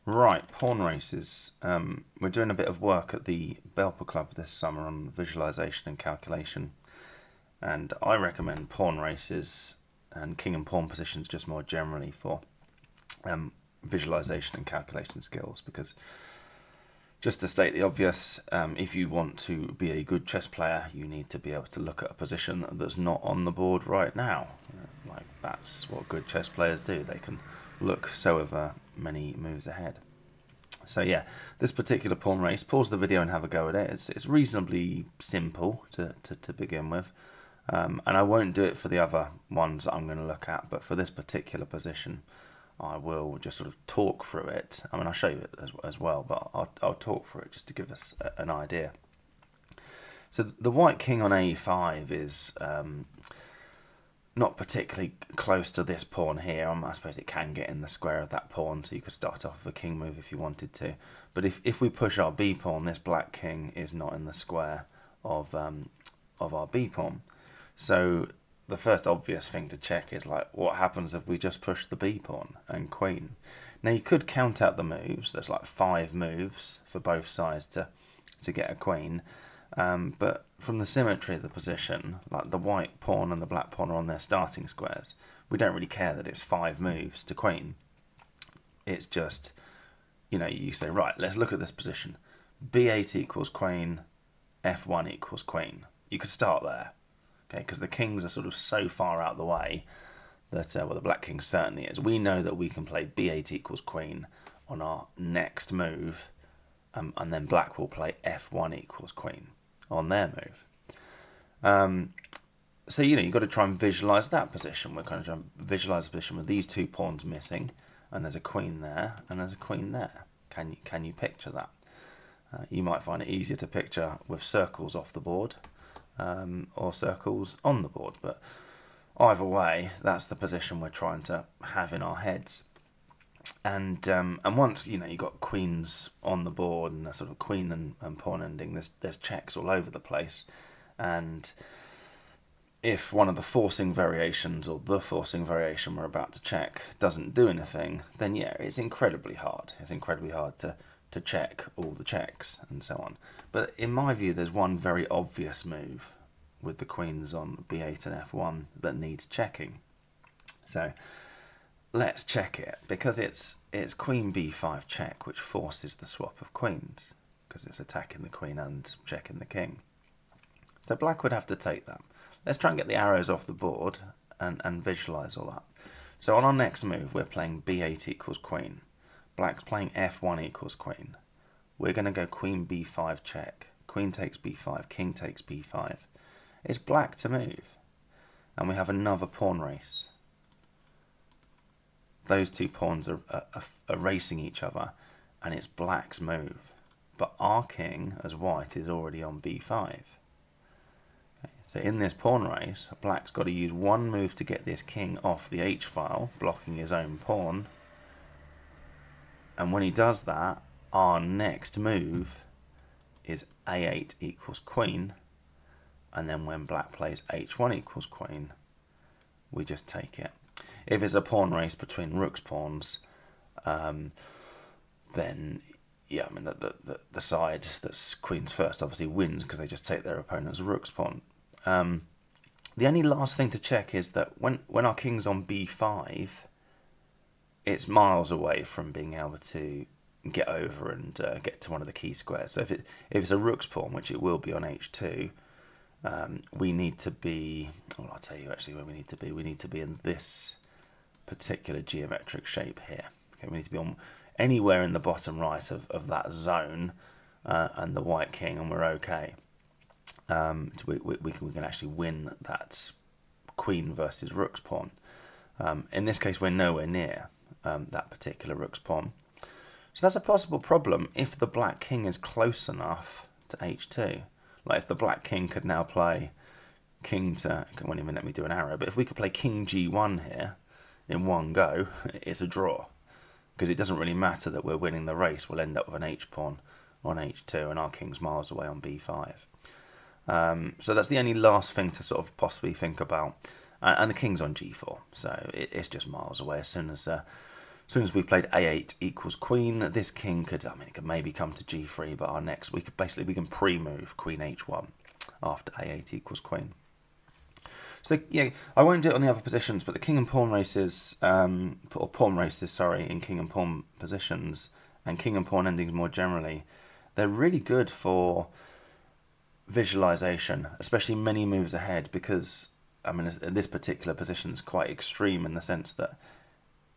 Right, pawn races. We're doing a bit of work at the Belper Club this summer on visualization and calculation, and I recommend pawn races and king and pawn positions just more generally for um, visualization and calculation skills. Because, just to state the obvious, if you want to be a good chess player, you need to be able to look at a position that's not on the board right now. Like, that's what good chess players do. They can look so ever many moves ahead. So yeah, this particular pawn race, pause the video and have a go at it. It's reasonably simple to begin with. And I won't do it for the other ones that I'm going to look at, but for this particular position, I will just sort of talk through it. I mean, I'll show you it as well, but I'll talk through it just to give us an idea. So the white king on a5 is not particularly close to this pawn here. I suppose it can get in the square of that pawn, so you could start off with a king move if you wanted to. But if we push our b pawn, this black king is not in the square of our b pawn. So the first obvious thing to check is, like, what happens if we just push the b pawn and queen? Now you could count out the moves. There's like 5 moves for both sides to get a queen. But from the symmetry of the position, like the white pawn and the black pawn are on their starting squares, we don't really care that it's 5 moves to queen. It's just, you say, right, let's look at this position. b8 equals queen, f1 equals queen. You could start there, okay, because the kings are sort of so far out the way that, well, the black king certainly is. We know that we can play b8 equals queen on our next move, and then black will play f1 equals queen on their move. So you've got to try and visualize that position. We're kind of trying to visualize a position with these 2 pawns missing, and there's a queen there, and there's a queen there. Can you picture that? You might find it easier to picture with circles off the board, or circles on the board, but either way, that's the position we're trying to have in our heads. And once you've got queens on the board and a sort of queen and pawn ending, there's checks all over the place. And if one of the forcing variations or the forcing variation we're about to check doesn't do anything, then yeah, it's incredibly hard. It's incredibly hard to check all the checks and so on. But in my view, there's one very obvious move with the queens on b8 and f1 that needs checking. So let's check it, because it's queen b5 check, which forces the swap of queens, because it's attacking the queen and checking the king. So black would have to take that. Let's try and get the arrows off the board and visualize all that. So on our next move, we're playing b8 equals queen. Black's playing f1 equals queen. We're going to go queen b5 check. Queen takes b5, king takes b5. It's black to move. And we have another pawn race. Those 2 pawns are racing each other, and it's black's move. But our king, as white, is already on b5. Okay, so in this pawn race, black's got to use 1 move to get this king off the h-file, blocking his own pawn. And when he does that, our next move is a8 equals queen. And then when black plays h1 equals queen, we just take it. If it's a pawn race between rook's pawns, then yeah, I mean the side that's queen's first obviously wins, because they just take their opponent's rook's pawn. The only last thing to check is that when our king's on b5, it's miles away from being able to get over and get to one of the key squares. So if it's a rook's pawn, which it will be on h2, we need to be, well, I'll tell you actually where we need to be. We need to be in this particular geometric shape here. Okay, we need to be on anywhere in the bottom right of that zone, and the white king, and we're okay. We can actually win that queen versus rook's pawn. In this case, we're nowhere near that particular rook's pawn. So that's a possible problem if the black king is close enough to h2. Like, if the black king could now play king to, it won't even let me do an arrow, but if we could play king g1 here in one go, it's a draw. Because it doesn't really matter that we're winning the race. We'll end up with an h-pawn on h2, and our king's miles away on b5. So that's the only last thing to sort of possibly think about. And the king's on g4, so it's just miles away. As soon as As soon as we played a8 equals queen, this king could, it could maybe come to g3, but our next, we can pre-move queen h1 after a8 equals queen. So yeah, I won't do it on the other positions, but the king and pawn races, or pawn races, sorry, in king and pawn positions, and king and pawn endings more generally, they're really good for visualization, especially many moves ahead, because this particular position is quite extreme in the sense that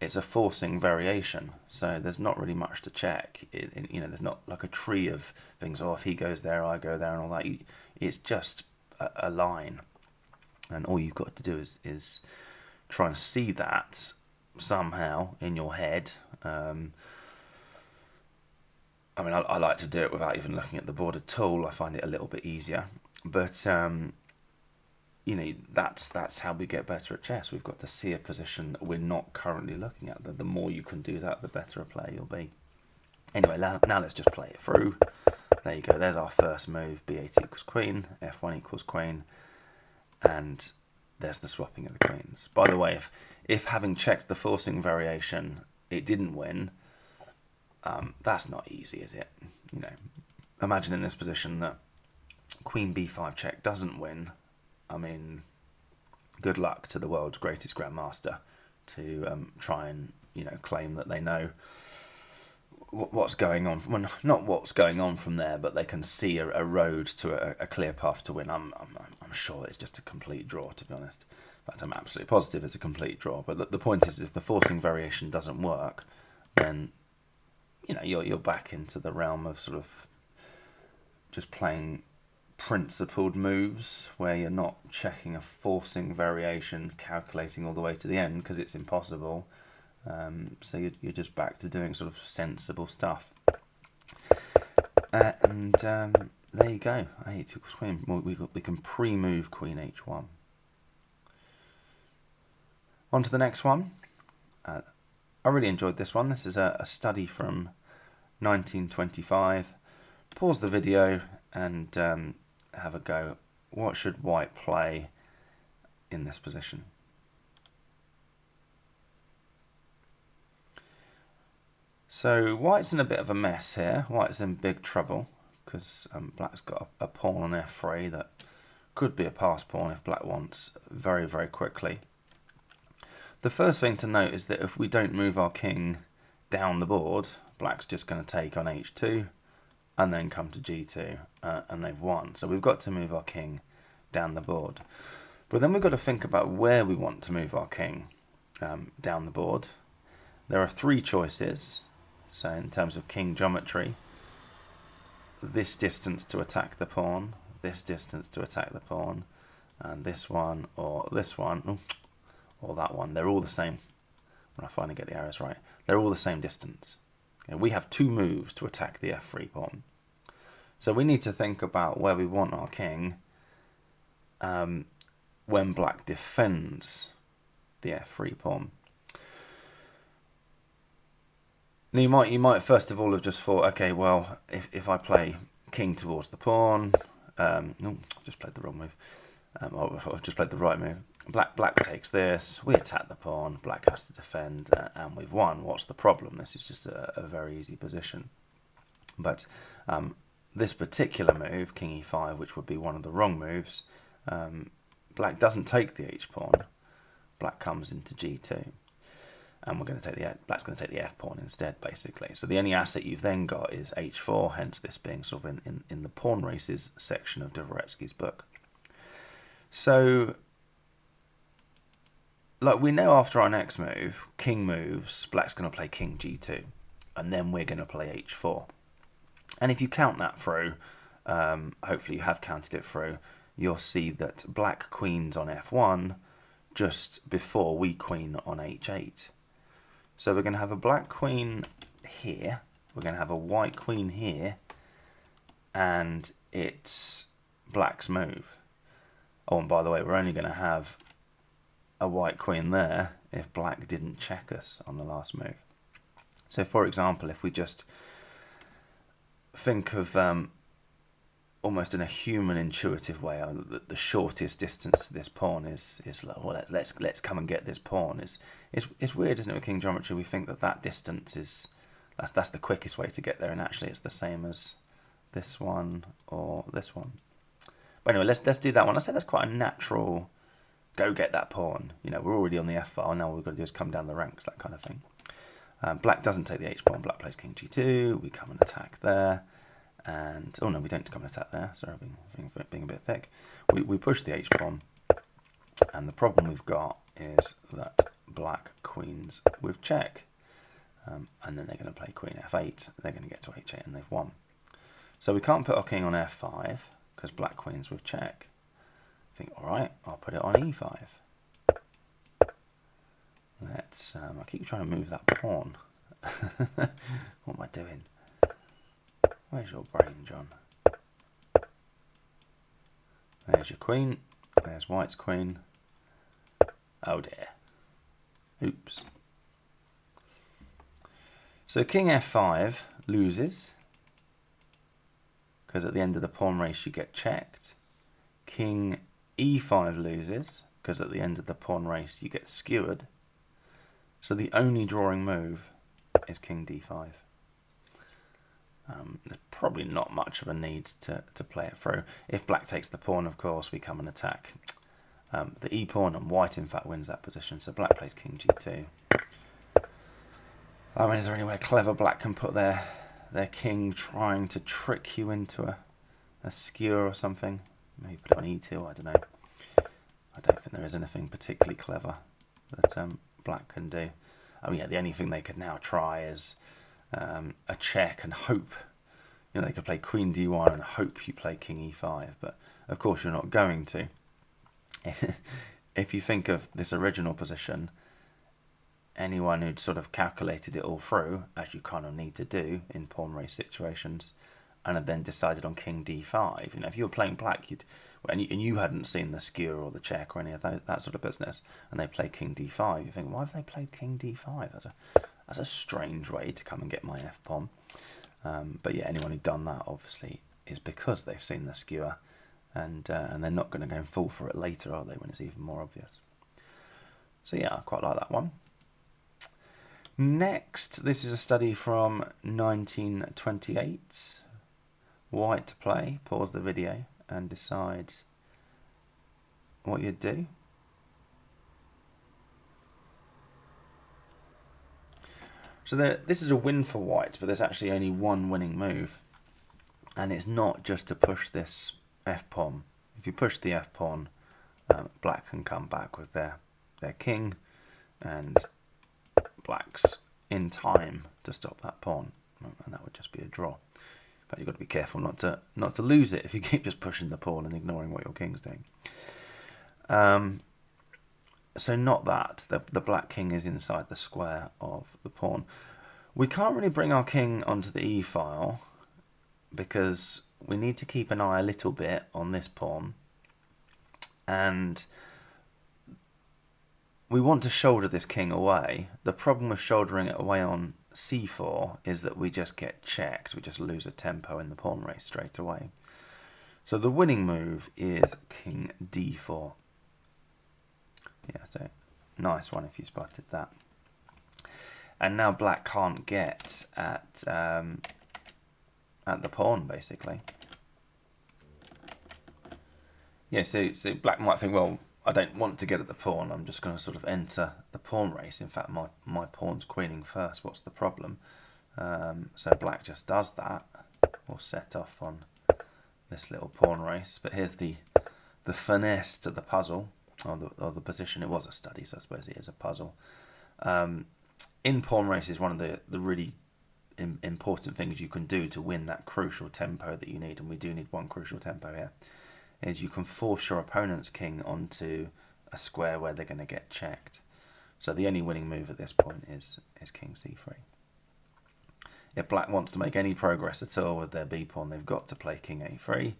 it's a forcing variation, so there's not really much to check. There's not like a tree of things. Oh, if he goes there, I go there, and all that. It's just a line, and all you've got to do is try and see that somehow in your head. I like to do it without even looking at the board at all. I find it a little bit easier, but that's how we get better at chess. We've got to see a position that we're not currently looking at. The more you can do that, the better a player you'll be. Anyway, now let's just play it through. There you go. There's our first move. b8 equals queen, f1 equals queen, and there's the swapping of the queens. By the way, if having checked the forcing variation, it didn't win, that's not easy, is it? Imagine in this position that queen b5 check doesn't win. Good luck to the world's greatest grandmaster to try and claim that they know what's going on. Well, not what's going on from there, but they can see a road to a clear path to win. I'm sure it's just a complete draw, to be honest. In fact, I'm absolutely positive it's a complete draw. But the point is, if the forcing variation doesn't work, then you're back into the realm of sort of just playing principled moves where you're not checking a forcing variation, calculating all the way to the end, because it's impossible. So you're just back to doing sort of sensible stuff. There you go. a8 equals queen. We can pre-move queen h1. On to the next one. I really enjoyed this one. This is a study from 1925. Pause the video and have a go. What should white play in this position? So white's in a bit of a mess here. White's in big trouble because black's got a pawn on f3 that could be a pass pawn if black wants very, very quickly. The first thing to note is that if we don't move our king down the board, black's just going to take on h2 and then come to g2, and they've won. So we've got to move our king down the board. But then we've got to think about where we want to move our king down the board. There are three choices. So in terms of king geometry, this distance to attack the pawn, this distance to attack the pawn, and this one, or that one. They're all the same. When I finally get the arrows right, they're all the same distance. Okay, we have two moves to attack the f3 pawn. So we need to think about where we want our king when black defends the f3 pawn. Now you might first of all have just thought, okay, well, if I play king towards the pawn, no, I've just played the wrong move. I've just played the right move. Black takes this, we attack the pawn, black has to defend, and we've won. What's the problem? This is just a very easy position. But this particular move, king e5, which would be one of the wrong moves, black doesn't take the h-pawn. Black comes into g2. And black's going to take the f pawn instead, basically. So the only asset you've then got is h4, hence this being sort of in the pawn races section of Dvoretsky's book. So, like we know after our next move, king moves, black's going to play king g2, and then we're going to play h4. And if you count that through, hopefully you have counted it through, you'll see that black queens on f1 just before we queen on h8. So we're going to have a black queen here, we're going to have a white queen here, and it's black's move. Oh, and by the way, we're only going to have a white queen there if black didn't check us on the last move. So for example, if we just think of almost in a human intuitive way, the shortest distance to this pawn is like, well, let's come and get this pawn. It's weird, isn't it? With king geometry, we think that distance is that's the quickest way to get there, and actually it's the same as this one or this one. But anyway, let's do that one. I say that's quite a natural. Go get that pawn. You know, we're already on the f file. Now all we've got to do is come down the ranks, that kind of thing. Black doesn't take the h pawn. Black plays king g2. We come and attack there. And oh no, we don't come and attack there. Sorry, being a bit thick. We push the h pawn, and the problem we've got is that black queens with check, and then they're going to play queen f8. They're going to get to h8, and they've won. So we can't put our king on f5 because black queens with check. I think, all right, I'll put it on e5. Let's. I keep trying to move that pawn. What am I doing? Where's your brain, John? There's your queen. There's white's queen. Oh dear. Oops. So king f5 loses, because at the end of the pawn race you get checked. King e5 loses, because at the end of the pawn race you get skewered. So the only drawing move is king d5. There's probably not much of a need to play it through. If black takes the pawn, of course, we come and attack the e pawn, and white in fact wins that position. So black plays king g2. I mean, is there anywhere clever black can put their king trying to trick you into a skewer or something? Maybe put it on e2, I don't know. I don't think there is anything particularly clever that black can do. Oh yeah, the only thing they could now try is a check and hope. You know, they could play queen d1 and hope you play king e5, but of course you're not going to. If you think of this original position, anyone who'd sort of calculated it all through, as you kind of need to do in pawn race situations, and had then decided on king d5. You know, if you were playing black, and you hadn't seen the skewer or the check or any of that sort of business, and they play king d5, you think, why have they played king d5? That's a strange way to come and get my f pawn. But yeah, anyone who'd done that obviously is because they've seen the skewer, and they're not going to go and fall for it later, are they? When it's even more obvious. So yeah, I quite like that one. Next, this is a study from 1928. White to play. Pause the video and decide what you'd do. So this is a win for white, but there's actually only one winning move, and it's not just to push this f-pawn. If you push the f-pawn, black can come back with their king, and black's in time to stop that pawn, and that would just be a draw. But you've got to be careful not to lose it if you keep just pushing the pawn and ignoring what your king's doing. So not that. The black king is inside the square of the pawn. We can't really bring our king onto the e-file because we need to keep an eye a little bit on this pawn. And we want to shoulder this king away. The problem with shouldering it away on c4 is that we just get checked. We just lose a tempo in the pawn race straight away. So the winning move is king d4. Yeah, so nice one if you spotted that. And now black can't get at the pawn, basically. Yeah, so black might think, well, I don't want to get at the pawn. I'm just going to sort of enter the pawn race. In fact, my pawn's queening first. What's the problem? So black just does that. We'll set off on this little pawn race. But here's the finesse to the puzzle. Or the position. It was a study, so I suppose it is a puzzle. In pawn races, one of the really important things you can do to win that crucial tempo that you need, and we do need one crucial tempo here, is you can force your opponent's king onto a square where they're going to get checked. So the only winning move at this point is king c3. If black wants to make any progress at all with their b pawn, they've got to play king a3.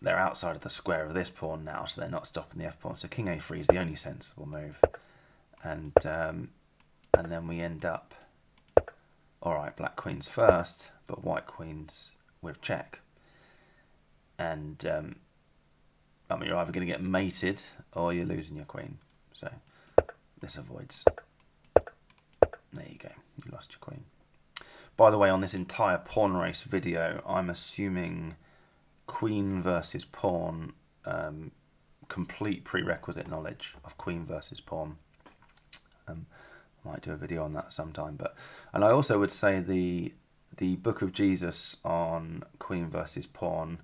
They're outside of the square of this pawn now, so they're not stopping the f pawn. So king a3 is the only sensible move, and then we end up, all right, black queen's first, but white queen's with check. and I mean, you're either going to get mated or you're losing your queen. So this avoids. There you go, you lost your queen. By the way, on this entire pawn race video, I'm assuming queen versus pawn, complete prerequisite knowledge of queen versus pawn. I might do a video on that sometime, and I also would say the Book of Jesus on queen versus pawn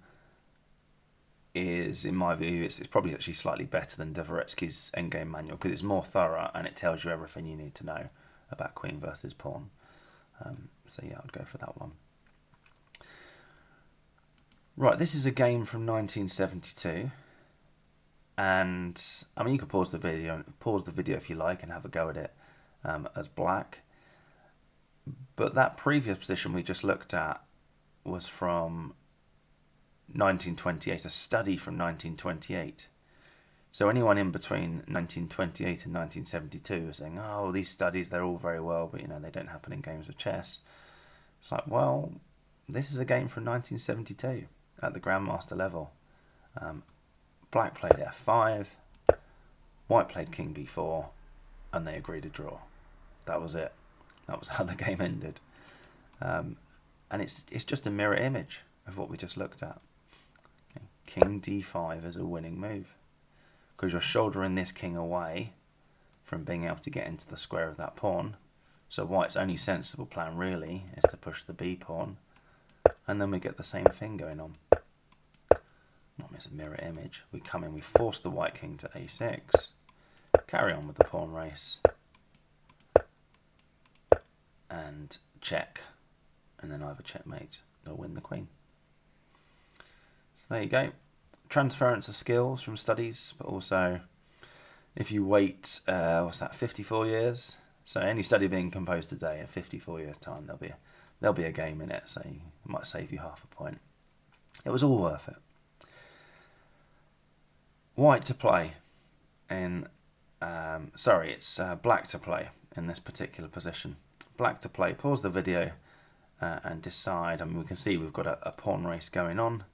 is, in my view, it's probably actually slightly better than Dvoretsky's Endgame Manual because it's more thorough and it tells you everything you need to know about queen versus pawn. So yeah, I'd go for that one. Right, this is a game from 1972, and I mean, you could pause the video if you like and have a go at it as black. But that previous position we just looked at was from 1928, a study from 1928. So anyone in between 1928 and 1972 is saying, oh, these studies, they're all very well, but they don't happen in games of chess. It's like, well, this is a game from 1972 at the Grandmaster level. Black played f5, white played king b4, and they agreed to draw. That was it. That was how the game ended. And it's just a mirror image of what we just looked at. Okay. King d5 is a winning move, because you're shouldering this king away from being able to get into the square of that pawn. So white's only sensible plan really is to push the b pawn, and then we get the same thing going on. It's a mirror image. We come in, we force the white king to a6, carry on with the pawn race, and check, and then either checkmate or win the queen. So there you go. Transference of skills from studies, but also if you wait, 54 years? So any study being composed today, in 54 years' time, there'll be a game in it, so it might save you half a point. It was all worth it. White to play in, it's black to play in this particular position. Black to play, pause the video and decide. I mean, we can see we've got a pawn race going on.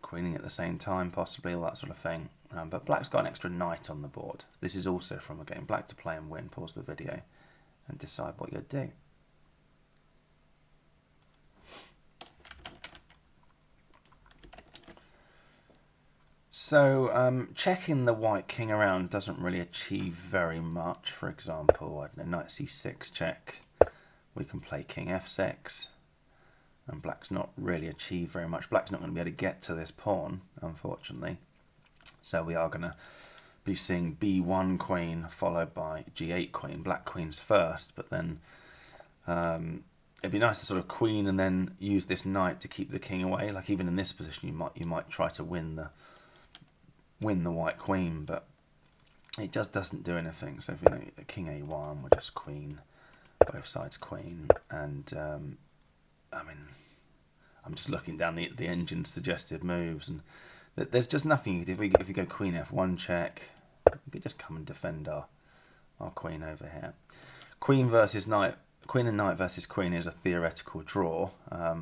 Queening at the same time, possibly, all that sort of thing. But black's got an extra knight on the board. This is also from a game. Black to play and win, pause the video and decide what you'll do. So checking the white king around doesn't really achieve very much. For example, I don't know, knight c6 check. We can play king f6, and black's not really achieved very much. Black's not going to be able to get to this pawn, unfortunately. So we are going to be seeing b1 queen followed by g8 queen. Black queen's first, but then it'd be nice to sort of queen and then use this knight to keep the king away. Like even in this position, you might try to win the white queen, but it just doesn't do anything. So if you know king a1, we're just queen, both sides queen, and I mean, I'm just looking down the engine's suggested moves, and there's just nothing you could do. If you go queen f1 check, we could just come and defend our queen over here. Queen versus knight, queen and knight versus queen is a theoretical draw. I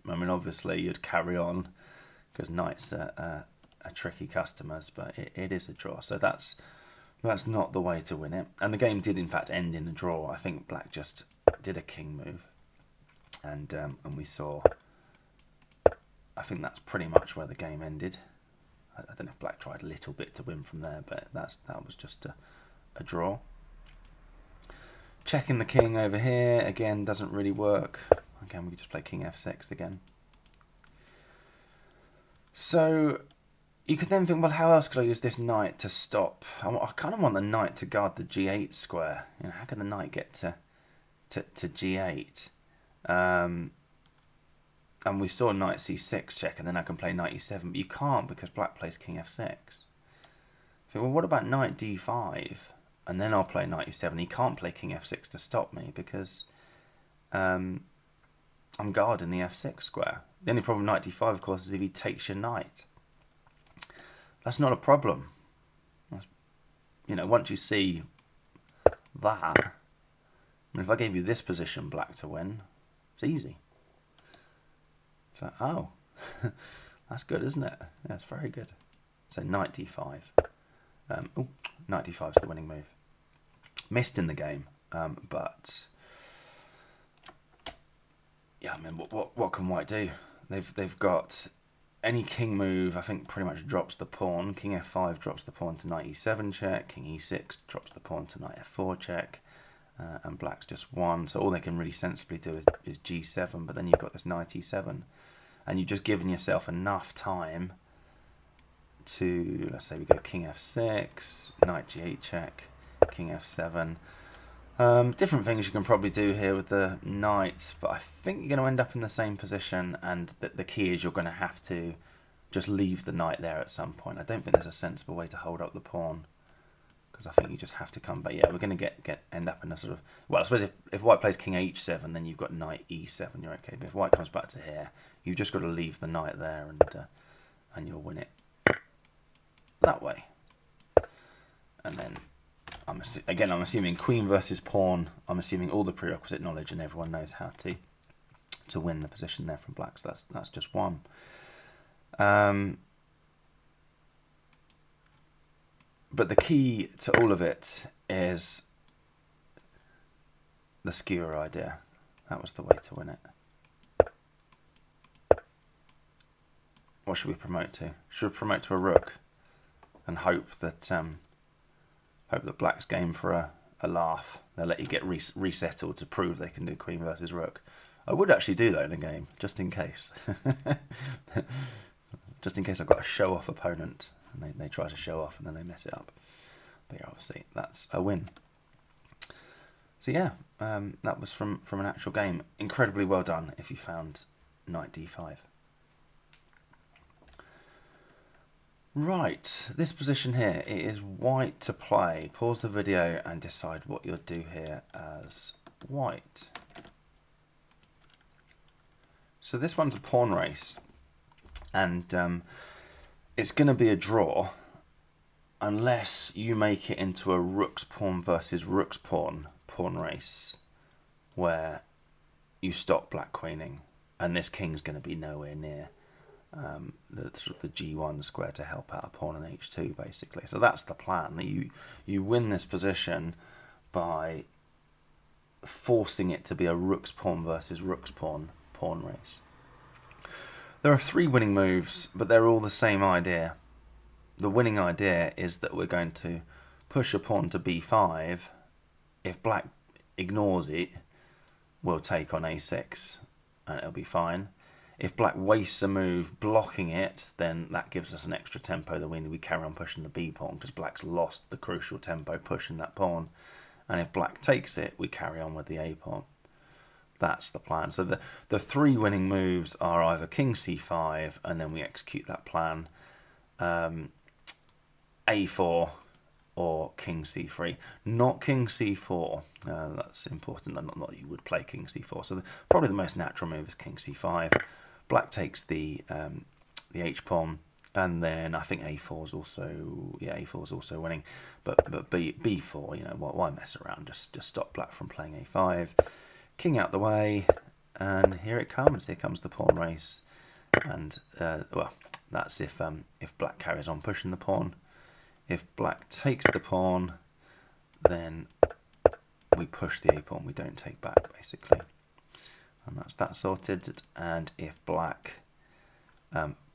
mean, obviously you'd carry on because knights are tricky customers, but it is a draw. So that's not the way to win it. And the game did in fact end in a draw. I think black just did a king move, and we saw. I think that's pretty much where the game ended. I don't know if black tried a little bit to win from there, but that was just a draw. Checking the king over here again doesn't really work. Again, we could just play king f6 again. So you could then think, well, how else could I use this knight to stop? I kind of want the knight to guard the g8 square. How can the knight get to g8? And we saw knight c6 check, and then I can play knight e7, but you can't because black plays king f6. I think, well, what about knight d5? And then I'll play knight e7. He can't play king f6 to stop me because I'm guarding the f6 square. The only problem with knight d5, of course, is if he takes your knight. That's not a problem. Once you see that, I mean, if I gave you this position, black to win, it's easy. So, oh, That's good, isn't it? That's very good. So knight d5. Knight d5 is the winning move. Missed in the game, but yeah, I mean, what can white do? They've got any king move. I think pretty much drops the pawn. King f5 drops the pawn to knight e7 check. King e6 drops the pawn to knight f4 check. And black's just won. So all they can really sensibly do is g7. But then you've got this knight e7, and you've just given yourself enough time to, let's say we go king f6, knight g8 check, king f7. Different things you can probably do here with the knight, but I think you're going to end up in the same position, and the key is you're going to have to just leave the knight there at some point. I don't think there's a sensible way to hold up the pawn, because I think you just have to come back. Yeah, we're going to end up in a sort of, well, I suppose if white plays king h7, then you've got knight e7, you're okay. But if white comes back to here, you've just got to leave the knight there, and you'll win it that way. And then I'm assuming queen versus pawn. I'm assuming all the prerequisite knowledge, and everyone knows how to win the position there from black. So that's just one. But the key to all of it is the skewer idea. That was the way to win it. What should we promote to? Should we promote to a rook and hope that black's game for a laugh? They'll let you get resettled to prove they can do queen versus rook. I would actually do that in a game, just in case. Just in case I've got a show-off opponent and they try to show off and then they mess it up. But yeah, obviously that's a win. So yeah, that was from an actual game. Incredibly well done if you found knight d5. Right, this position here, it is white to play. Pause the video and decide what you'll do here as white. So this one's a pawn race, and it's going to be a draw unless you make it into a rook's pawn versus rook's pawn race where you stop black queening, and this king's going to be nowhere near the sort of the g1 square to help out a pawn in h2 basically. So that's the plan. You win this position by forcing it to be a rook's pawn versus rook's pawn race. There are 3 winning moves, but they're all the same idea. The winning idea is that we're going to push a pawn to b5. If black ignores it, we'll take on a6 and it'll be fine. If black wastes a move blocking it, then that gives us an extra tempo that we carry on pushing the b pawn, because black's lost the crucial tempo pushing that pawn. And if black takes it, we carry on with the a pawn. That's the plan. So the 3 winning moves are either king c5, and then we execute that plan, a4, or king c3. Not king c4. That's important. Not that you would play king c4. So probably the most natural move is king c5. Black takes the h pawn, and then I think a4 is also winning. But b4, you know, why mess around? Just stop black from playing a5. King out the way, and here it comes. Here comes the pawn race, and well, that's if black carries on pushing the pawn. If black takes the pawn, then we push the a pawn. We don't take back basically, and that's that sorted. And if black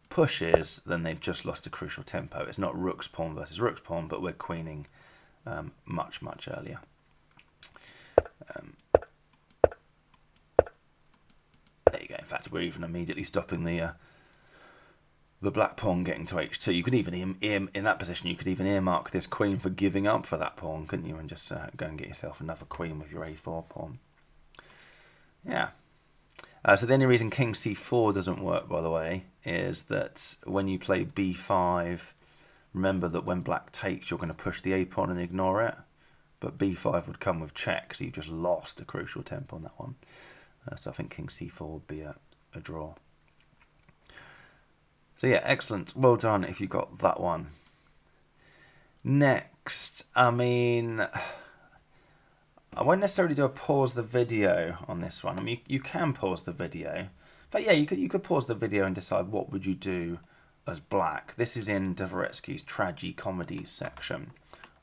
pushes, then they've just lost a crucial tempo. It's not rook's pawn versus rook's pawn, but we're queening much earlier. There you go. In fact, we're even immediately stopping the black pawn getting to h2. You could even in that position, you could even earmark this queen for giving up for that pawn, couldn't you? And just go and get yourself another queen with your a4 pawn. Yeah. So the only reason king c4 doesn't work, by the way, is that when you play b5, remember that when black takes, you're going to push the a pawn and ignore it. But b5 would come with check, so you've just lost a crucial tempo on that one. So I think king c4 would be a draw. So yeah, excellent. Well done if you got that one. Next, I mean, I won't necessarily do a pause the video on this one. I mean, you can pause the video, But yeah, you could pause the video and decide what would you do as black. This is in Dvoretsky's Tragi-Comedies section,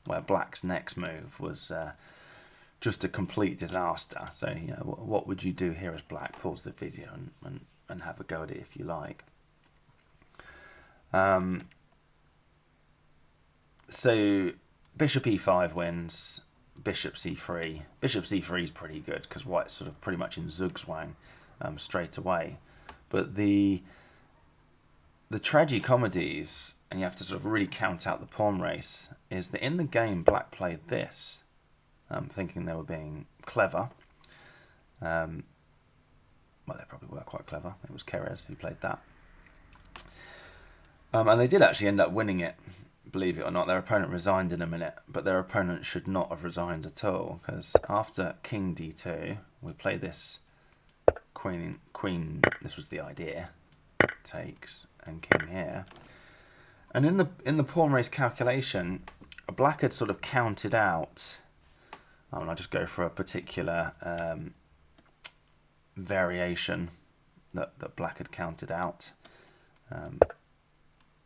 where black's next move was just a complete disaster. So, you know, what would you do here as black? Pause the video and have a go at it if you like. So bishop e5 wins, bishop c3. Bishop c3 is pretty good because white's sort of pretty much in zugzwang straight away. But the Tragi-Comedies, and you have to sort of really count out the pawn race, is that in the game black played this, thinking they were being clever. Well, they probably were quite clever. It was Keres who played that. And they did actually end up winning it, believe it or not. Their opponent resigned in a minute, but their opponent should not have resigned at all, because after king d2, we play this queen, this was the idea, takes, and king here. And in the pawn race calculation, black had sort of counted out, I'll just go for a particular variation that black had counted out.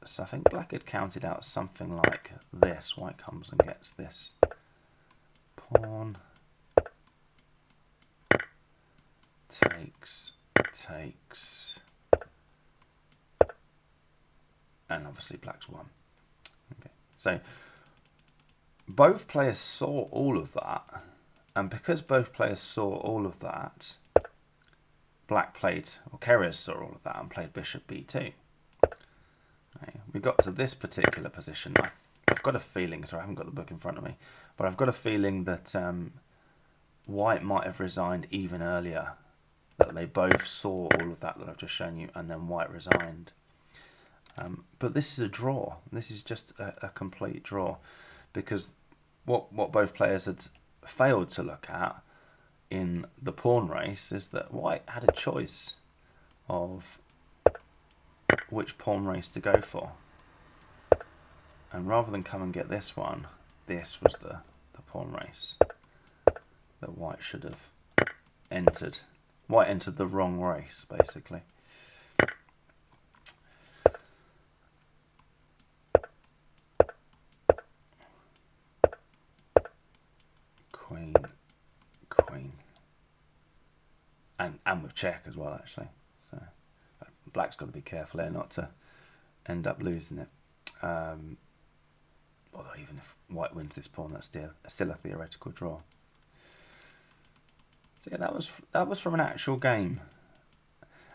So I think black had counted out something like this. White comes and gets this pawn, takes, and obviously black's won. Okay, so both players saw all of that, and because both players saw all of that, black played, or Keres saw all of that and played bishop b2. Okay, we got to this particular position. I've got a feeling, sorry I haven't got the book in front of me, but I've got a feeling that white might have resigned even earlier, that they both saw all of that I've just shown you, and then white resigned. But this is a draw. This is just a complete draw, because what both players had failed to look at in the pawn race is that white had a choice of which pawn race to go for, and rather than come and get this one, this was the pawn race that white should have entered. White entered the wrong race, basically. Queen, and with check as well, actually. So black's got to be careful here not to end up losing it. Although even if white wins this pawn, that's still a theoretical draw. So yeah, that was from an actual game,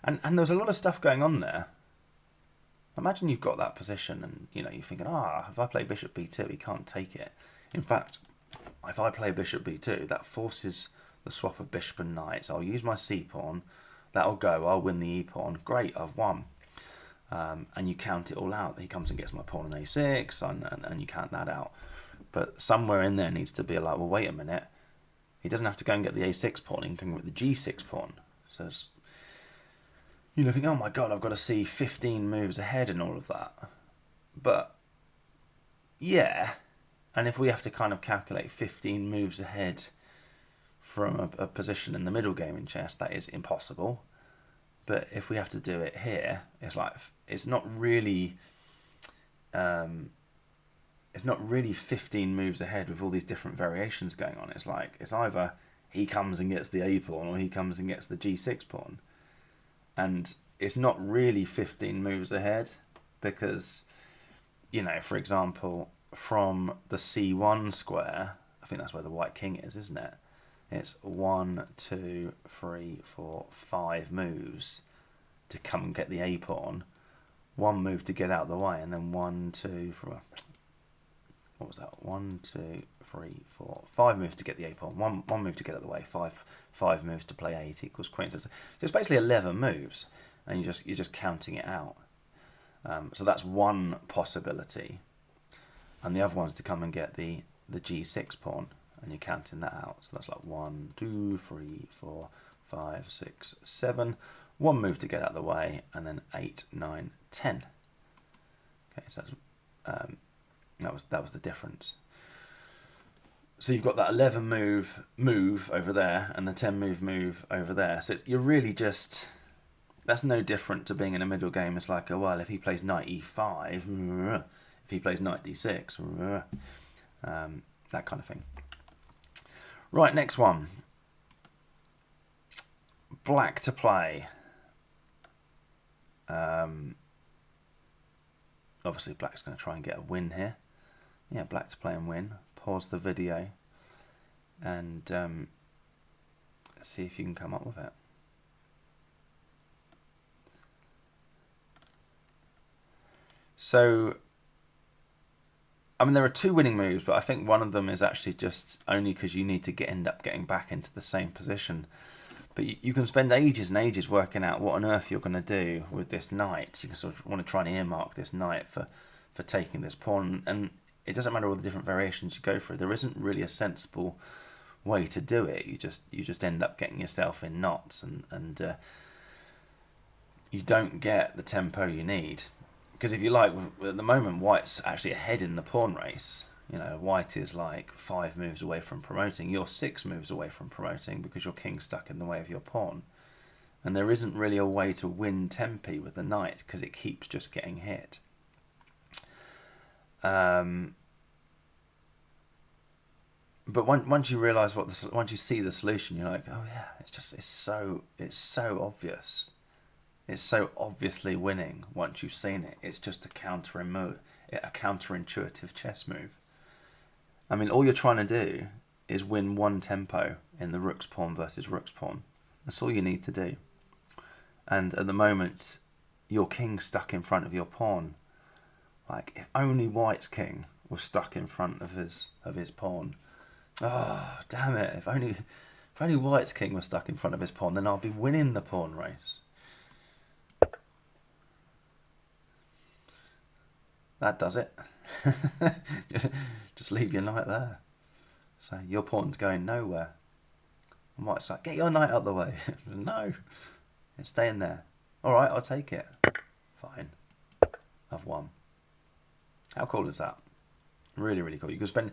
and there was a lot of stuff going on there. Imagine you've got that position, and you're thinking, if I play bishop b2, he can't take it. In fact, if I play bishop b2, that forces the swap of bishop and knights. I'll use my c pawn. That'll go. I'll win the e pawn. Great, I've won. And you count it all out. He comes and gets my pawn on a6, and you count that out. But somewhere in there needs to be like, well, wait a minute. He doesn't have to go and get the a6 pawn. He can get the g6 pawn. So you think, oh my god, I've got to see 15 moves ahead and all of that. But yeah, and if we have to kind of calculate 15 moves ahead from a position in the middle game in chess, that is impossible. But if we have to do it here, it's not really 15 moves ahead with all these different variations going on. It's either he comes and gets the a pawn, or he comes and gets the g6 pawn. And it's not really 15 moves ahead, because, for example, from the c1 square, I think that's where the white king is, isn't it? It's 1, 2, 3, 4, 5 moves to come and get the a pawn. 1 move to get out of the way, and then 1, 2, 3. What was that? 1, 2, 3, 4, 5 moves to get the a pawn. One move to get out of the way. Five moves to play a8 equals queen. So it's basically 11 moves, and you're just counting it out. So that's one possibility, and the other one's to come and get the g6 pawn, and you're counting that out. So that's like 1, 2, 3, 4, 5, 6, 7. 1 move to get out of the way, and then 8, 9, 10. Okay, so that's, that was the difference. So you've got that 11 move over there, and the 10 move over there. So you're really just that's no different to being in a middle game. It's like, oh, well, if he plays knight e5, if he plays knight d6, that kind of thing. Right, next one. Black to play. Obviously, black's going to try and get a win here. Yeah, black to play and win. Pause the video and see if you can come up with it. So, I mean, there are two winning moves, but I think one of them is actually just only because you need to end up getting back into the same position. But you can spend ages and ages working out what on earth you're going to do with this knight. You can sort of want to try and earmark this knight for taking this pawn, and it doesn't matter all the different variations you go through. There isn't really a sensible way to do it. You just end up getting yourself in knots, and you don't get the tempo you need. Because if you like, at the moment, white's actually ahead in the pawn race. You know, white is like 5 moves away from promoting. You're 6 moves away from promoting because your king's stuck in the way of your pawn. And there isn't really a way to win tempi with the knight because it keeps just getting hit. But once you realise once you see the solution, you're like, oh yeah, it's so obvious. It's so obviously winning once you've seen it. It's just a counterintuitive chess move. I mean, all you're trying to do is win one tempo in the rook's pawn versus rook's pawn. That's all you need to do. And at the moment, your king's stuck in front of your pawn. Like, if only white's king was stuck in front of his pawn. Oh, damn it. If only white's king was stuck in front of his pawn, then I'll be winning the pawn race. That does it. Just leave your knight there. So your pawn's going nowhere. And white's like, get your knight out of the way. No, it's staying there. All right, I'll take it. Fine. I've won. How cool is that? Really, really cool. You could spend,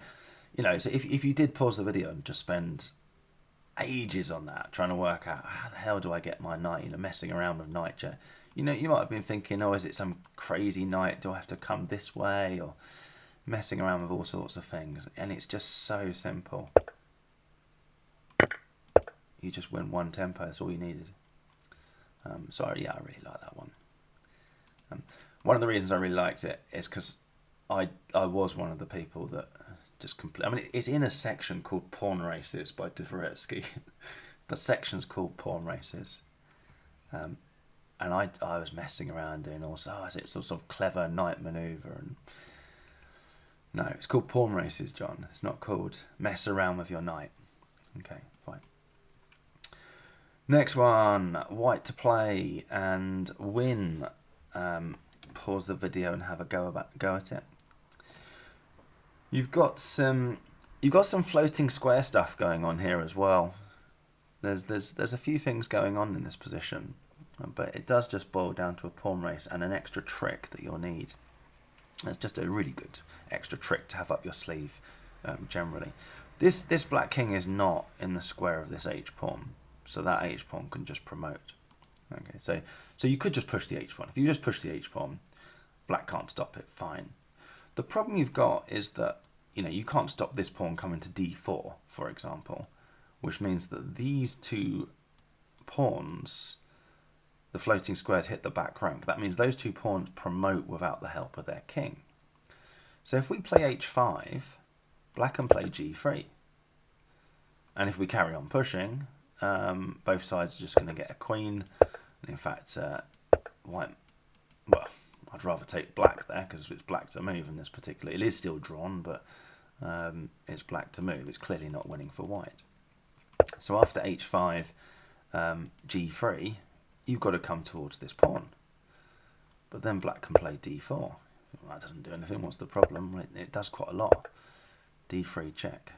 so if you did pause the video and just spend ages on that, trying to work out how the hell do I get my knight, messing around with knight check. You might have been thinking, oh, is it some crazy knight? Do I have to come this way? Or messing around with all sorts of things. And it's just so simple. You just win one tempo. That's all you needed. So, yeah, I really like that one. One of the reasons I really liked it is because I was one of the people that just it's in a section called Pawn Races by Dvoretsky. The section's called Pawn Races. And I was messing around doing all sorts of clever knight manoeuvre. And no, it's called Pawn Races, John. It's not called mess around with your knight. Okay, fine. Next one, white to play and win. Pause the video and have a go at it. You've got some floating square stuff going on here as well. There's a few things going on in this position. But it does just boil down to a pawn race and an extra trick that you'll need. It's just a really good extra trick to have up your sleeve, generally. This black king is not in the square of this h-pawn, so that h-pawn can just promote. Okay, so you could just push the h-pawn. If you just push the h-pawn, black can't stop it, fine. The problem you've got is that you can't stop this pawn coming to d4, for example, which means that these two pawns, the floating squares, hit the back rank. That means those two pawns promote without the help of their king. So if we play h5, black can play g3. And if we carry on pushing, both sides are just going to get a queen. And in fact, white, well, I'd rather take black there because it's black to move in this particular. It is still drawn, but it's black to move. It's clearly not winning for white. So after h5, g3, you've got to come towards this pawn. But then black can play d4. Well, that doesn't do anything. What's the problem? It does quite a lot. d3 check.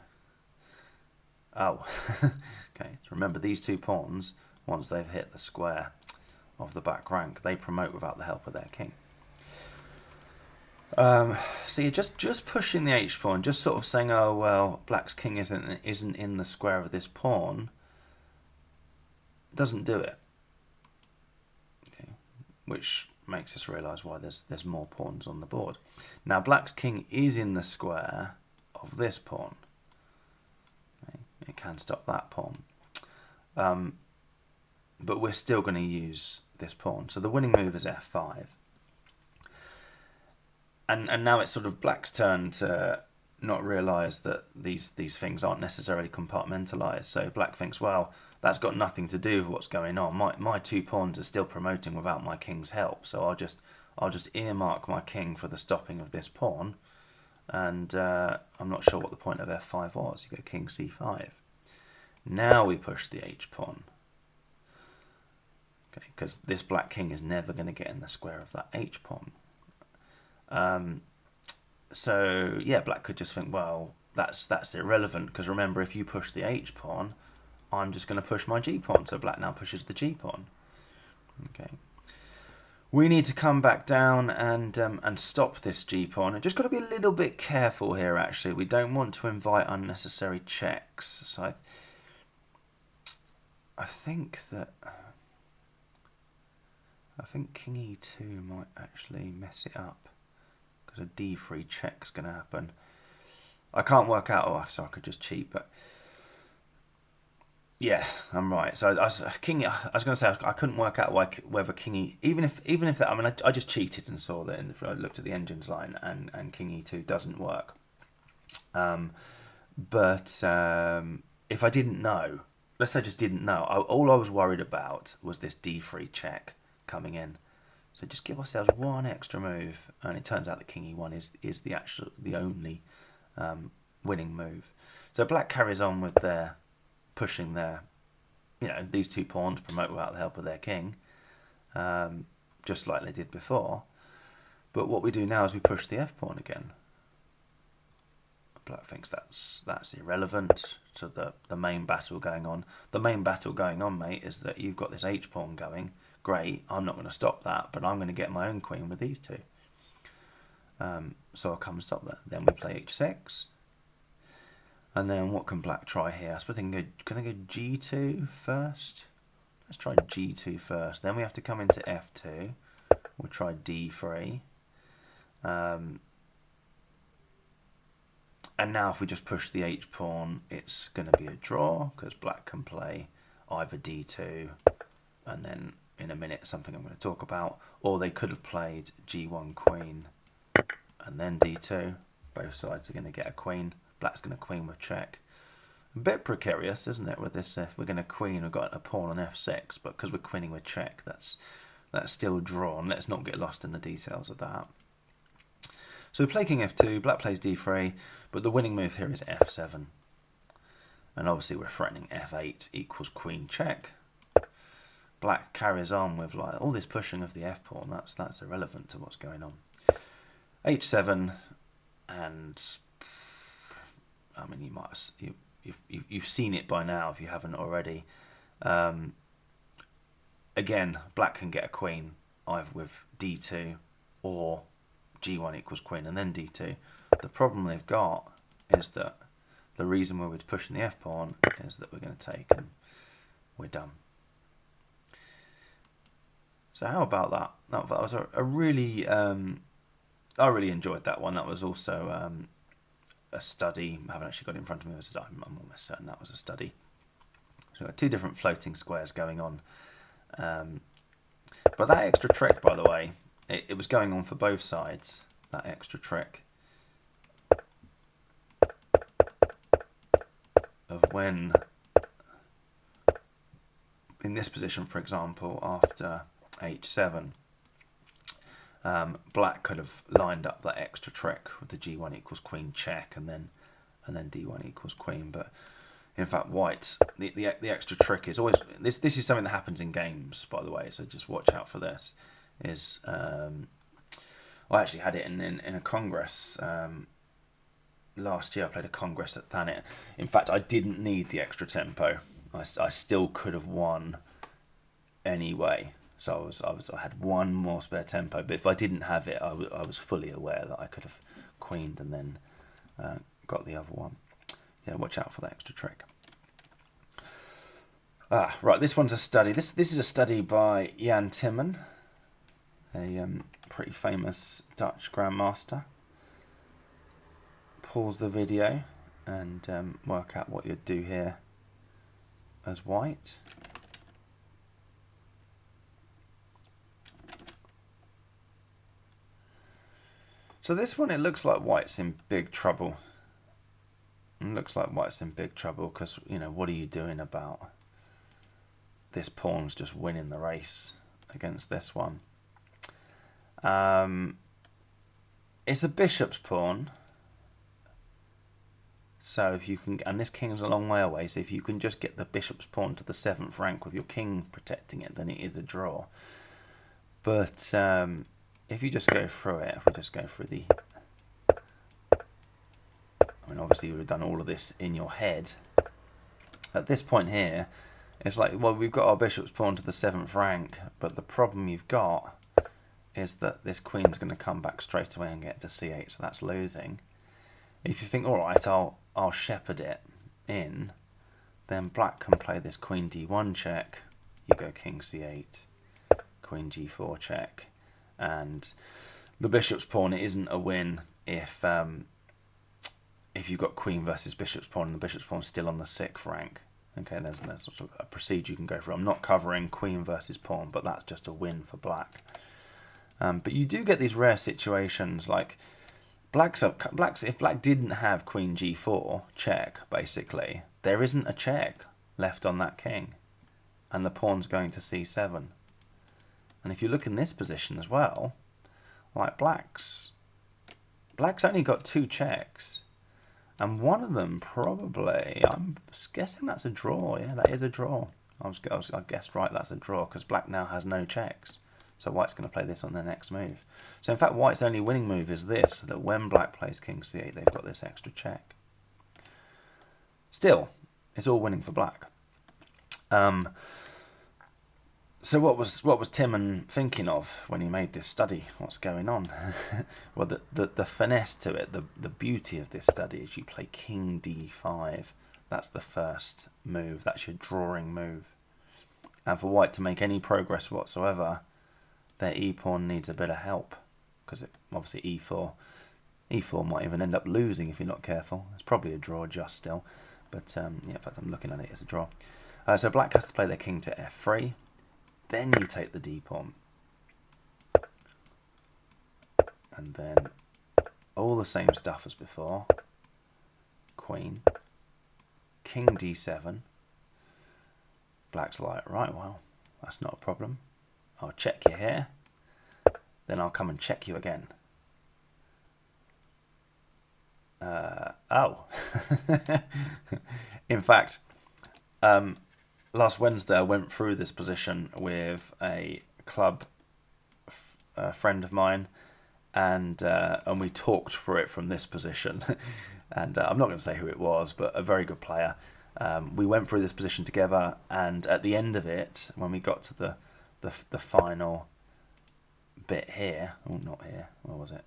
Oh, okay. So remember, these two pawns, once they've hit the square of the back rank, they promote without the help of their king. So you're just pushing the h pawn, just sort of saying, oh well, black's king isn't in the square of this pawn. Doesn't do it. which makes us realise why there's more pawns on the board. Now black's king is in the square of this pawn. Okay. It can stop that pawn. But we're still going to use this pawn. So the winning move is f5. And now it's sort of black's turn to not realise that these things aren't necessarily compartmentalised. So black thinks, well, that's got nothing to do with what's going on. My 2 pawns are still promoting without my king's help. So I'll just earmark my king for the stopping of this pawn. And I'm not sure what the point of f5 was. You go king c5. Now we push the h pawn. Okay, because this black king is never going to get in the square of that h pawn. So yeah, black could just think, well, that's irrelevant, because remember, if you push the h pawn, I'm just going to push my g pawn. So black now pushes the g pawn. Okay, we need to come back down and stop this g pawn. And just got to be a little bit careful here. Actually, we don't want to invite unnecessary checks. So I think king e2 might actually mess it up, because a d3 check's going to happen. I can't work out. Oh, so I could just cheat, but yeah, I'm right. So I was going to say I couldn't work out whether king e, even if that, I mean, I just cheated and saw that I looked at the engines line, and king e2 doesn't work. But if I didn't know, let's say I just didn't know, all I was worried about was this d3 check coming in. So just give ourselves one extra move, and it turns out that king e1 is the only winning move. So black carries on with their pushing their, these 2 pawns promote without the help of their king, just like they did before. But what we do now is we push the f pawn again. Black thinks that's irrelevant to the main battle going on. The main battle going on, mate, is that you've got this h pawn going. Great, I'm not going to stop that, but I'm going to get my own queen with these 2. So I'll come and stop that. Then we play h6. And then what can black try here? I suppose can they go g2 first? Let's try g2 first. Then we have to come into f2. We'll try d3. And now if we just push the h pawn, it's going to be a draw, because black can play either d2 and then in a minute something I'm going to talk about, or they could have played g1 queen and then d2. Both sides are going to get a queen. Black's going to queen with check. A bit precarious, isn't it, with this? If we're going to queen, we've got a pawn on f6, but because we're queening with check, that's still drawn. Let's not get lost in the details of that. So we play king f2, black plays d3, but the winning move here is f7. And obviously we're threatening f8 equals queen check. Black carries on with like all this pushing of the f pawn. That's irrelevant to what's going on. h7, and I mean, you might you've seen it by now if you haven't already. Again, black can get a queen either with d2 or g1 equals queen and then d2. The problem they've got is that the reason we're pushing the f pawn is that we're going to take and we're done. So how about that? That was a really, I really enjoyed that one. That was also a study. I haven't actually got it in front of me. I'm almost certain that was a study. So we've got 2 different floating squares going on. But that extra trick, by the way, it was going on for both sides, that extra trick of when, in this position, for example, after h7, black could have lined up that extra trick with the g1 equals queen check and then d1 equals queen. But in fact, white, the extra trick is always this is something that happens in games, by the way, so just watch out for this. Is I actually had it in a congress last year. I played a congress at Thanet. In fact, I didn't need the extra tempo. I still could have won anyway. So I had one more spare tempo, but if I didn't have it, I was fully aware that I could have queened and then got the other one. Yeah, watch out for that extra trick. Right, this one's a study. This is a study by Jan Timman. a pretty famous Dutch grandmaster. Pause the video and work out what you'd do here as white. So this one, it looks like white's in big trouble. It looks like white's in big trouble because, you know, what are you doing about this pawn's just winning the race against this one? It's a bishop's pawn. So if you can, and this king's a long way away, so if you can just get the bishop's pawn to the 7th rank with your king protecting it, then it is a draw. But if you just go through it, if we just go through the... I mean, obviously you would have done all of this in your head. At this point here, it's like, well, we've got our bishop's pawn to the 7th rank, but the problem you've got is that this queen's going to come back straight away and get to c8, so that's losing. If you think, all right, I'll shepherd it in, then black can play this queen d1 check. You go king c8, queen g4 check, and the bishop's pawn, it isn't a win if you've got queen versus bishop's pawn and the bishop's pawn's still on the 6th rank. Okay, there's sort of a procedure you can go through. I'm not covering queen versus pawn, but that's just a win for black. But you do get these rare situations like if black didn't have queen g4 check, basically, there isn't a check left on that king, and the pawn's going to c7. And if you look in this position as well, like black's only got 2 checks, and one of them probably, I'm guessing that's a draw. Yeah, that is a draw. I guessed right, that's a draw, because black now has no checks. So white's going to play this on their next move. So in fact, white's only winning move is this, that when black plays king c8, they've got this extra check. Still, it's all winning for black. So what was Timon thinking of when he made this study? What's going on? Well, the finesse to it, the beauty of this study is you play king d5. That's the first move. That's your drawing move. And for white to make any progress whatsoever, their e-pawn needs a bit of help, because obviously e4 might even end up losing if you're not careful. It's probably a draw just still, but yeah, in fact I'm looking at it as a draw. So black has to play their king to f3, then you take the d-pawn, and then all the same stuff as before. Queen, king d7. Black's like, right, well, that's not a problem. I'll check you here, then I'll come and check you again. Oh. In fact, last Wednesday I went through this position with a club friend of mine, and we talked through it from this position. And I'm not going to say who it was, but a very good player. We went through this position together, and at the end of it, when we got to the final bit here, oh, not here, where was it?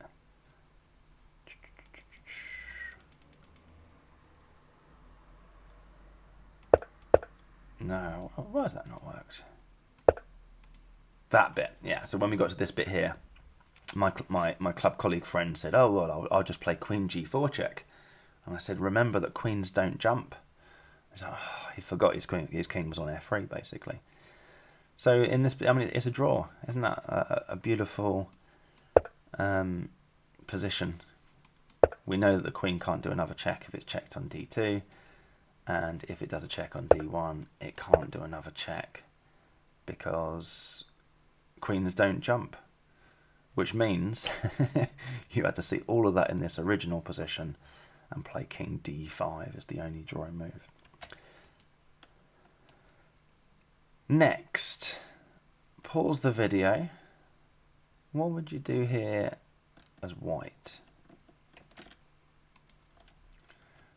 No, why has that not worked? That bit, yeah. So when we got to this bit here, my club colleague friend said, oh, well, I'll just play queen g4 check. And I said, remember that queens don't jump. He's like, oh, he forgot his king was on f3, basically. So in this, I mean, it's a draw. Isn't that a beautiful position? We know that the queen can't do another check if it's checked on d2. And if it does a check on d1, it can't do another check because queens don't jump. Which means you had to see all of that in this original position and play king d5 as the only drawing move. Next, pause the video. What would you do here as white?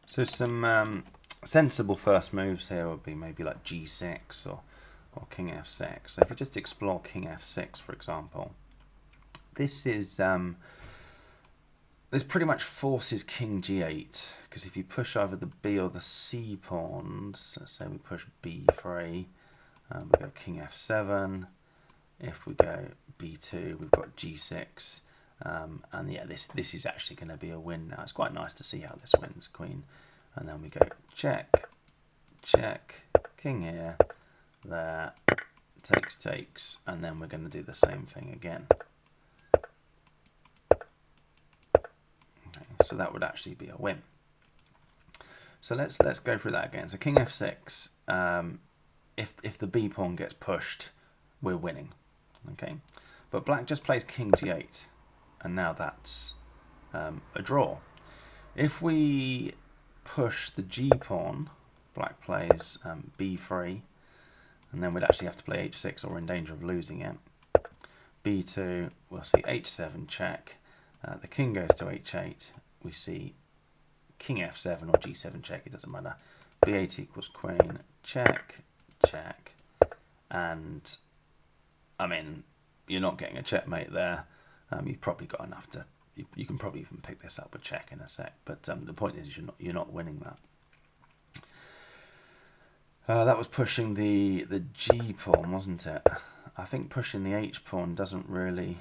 So some sensible first moves here would be maybe like g6 or king f6. So if I just explore king f6, for example, this is this pretty much forces king g8, because if you push over the b or the c pawns, let's say we push b3, we go king f7. If we go b2, we've got g6, and yeah, this is actually going to be a win now. It's quite nice to see how this wins, queen, and then we go check, check, king here, there, takes, takes, and then we're going to do the same thing again. Okay, so that would actually be a win. So let's go through that again. So king f6, if the b pawn gets pushed, we're winning. Okay, but black just plays king g8, and now that's a draw. If we push the g pawn, black plays b3, and then we'd actually have to play h6 or we're in danger of losing it. b2, we'll see h7 check, the king goes to h8, we see king f7 or g7 check, it doesn't matter. b8 equals queen, check, check, and I mean, you're not getting a checkmate there. You've probably got enough to, you can probably even pick this up with check in a sec, but the point is you're not winning that. That was pushing the g pawn, wasn't it? I think pushing the h pawn doesn't really,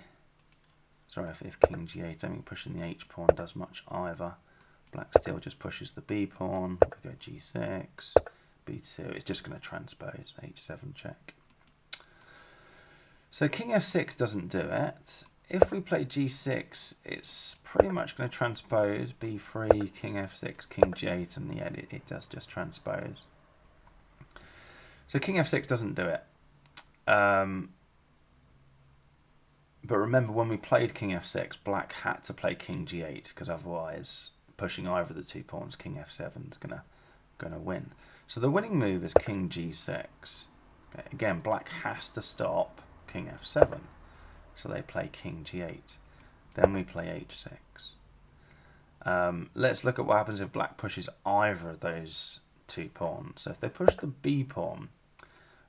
sorry, if king g8, I don't think pushing the h pawn does much either. Black still just pushes the b pawn, we go g6, b2, it's just going to transpose, h7 check. So king f6 doesn't do it. If we play g6, it's pretty much going to transpose b3, king f6, king g8, and yeah, it does just transpose. So king f6 doesn't do it. But remember, when we played king f6, black had to play king g8, because otherwise pushing either of the two pawns, king f7 is gonna win. So the winning move is king g6. Okay, again, black has to stop king f7, so they play king g8. Then we play h6. Let's look at what happens if black pushes either of those two pawns. So if they push the b pawn,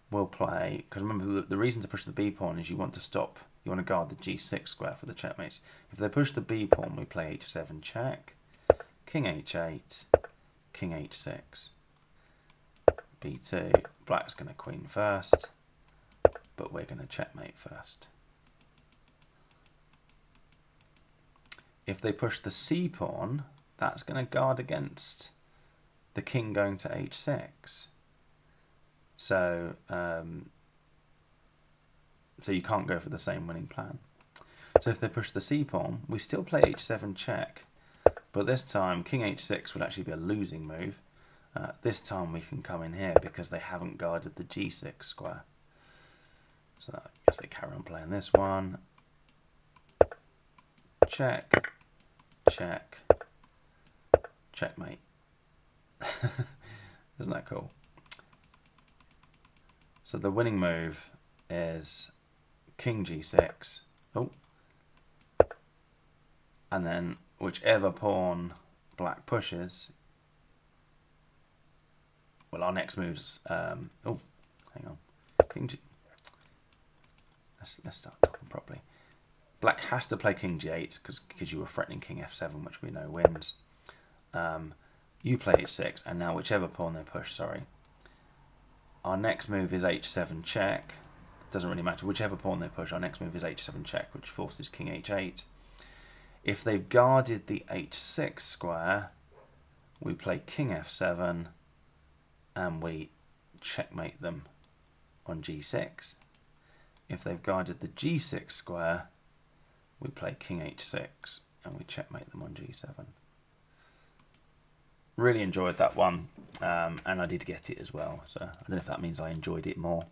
we'll play, because remember the reason to push the b pawn is you want to stop, you want to guard the g6 square for the checkmates. If they push the b pawn, we play h7 check, king h8, king h6, b2, black's going to queen first, but we're going to checkmate first. If they push the c pawn, that's going to guard against the king going to h6. So, so you can't go for the same winning plan. So if they push the c pawn, we still play h7 check, but this time king h6 would actually be a losing move. This time we can come in here because they haven't guarded the g6 square. So I guess they carry on playing this one. Check, check, checkmate. Isn't that cool? So the winning move is king g6. Oh. And then whichever pawn black pushes, well, our next move's oh, hang on, king g. Let's start talking properly. Black has to play king g8 because you were threatening king f7, which we know wins. You play h6, and now whichever pawn they push, sorry. Our next move is h7 check. Doesn't really matter. Whichever pawn they push, our next move is h7 check, which forces king h8. If they've guarded the h6 square, we play king f7, and we checkmate them on g6. If they've guarded the g6 square, we play king h6, and we checkmate them on g7. Really enjoyed that one, and I did get it as well, so I don't know if that means I enjoyed it more,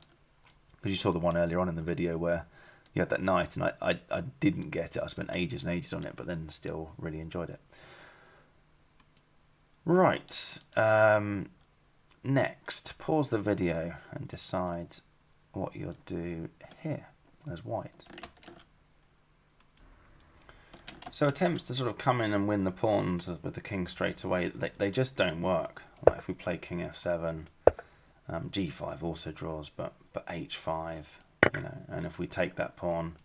because you saw the one earlier on in the video where you had that knight and I didn't get it. I spent ages and ages on it, but then still really enjoyed it. Right, next, pause the video and decide what you'll do here as white. So attempts to sort of come in and win the pawns with the king straight away, they just don't work. Like if we play king f7, g5 also draws, but h5, you know, and if we take that pawn,